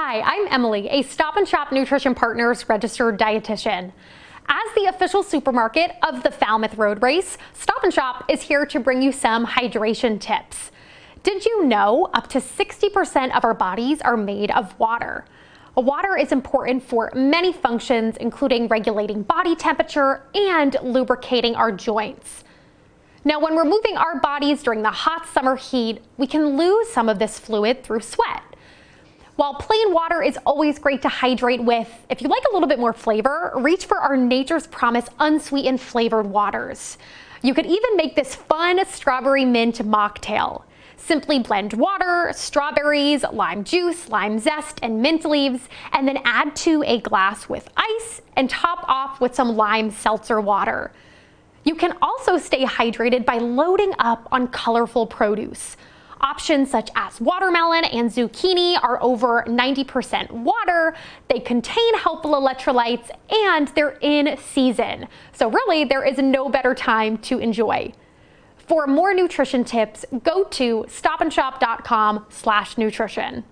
Hi, I'm Emily, a Stop and Shop Nutrition Partners registered dietitian. As the official supermarket of the Falmouth Road Race, Stop and Shop is here to bring you some hydration tips. Did you know up to 60% of our bodies are made of water? Water is important for many functions, including regulating body temperature and lubricating our joints. Now, when we're moving our bodies during the hot summer heat, we can lose some of this fluid through sweat. While plain water is always great to hydrate with, if you like a little bit more flavor, reach for our Nature's Promise unsweetened flavored waters. You could even make this fun strawberry mint mocktail. Simply blend water, strawberries, lime juice, lime zest, and mint leaves, and then add to a glass with ice and top off with some lime seltzer water. You can also stay hydrated by loading up on colorful produce. Options such as watermelon and zucchini are over 90% water, they contain helpful electrolytes, and they're in season. So really, there is no better time to enjoy. For more nutrition tips, go to stopandshop.com/nutrition.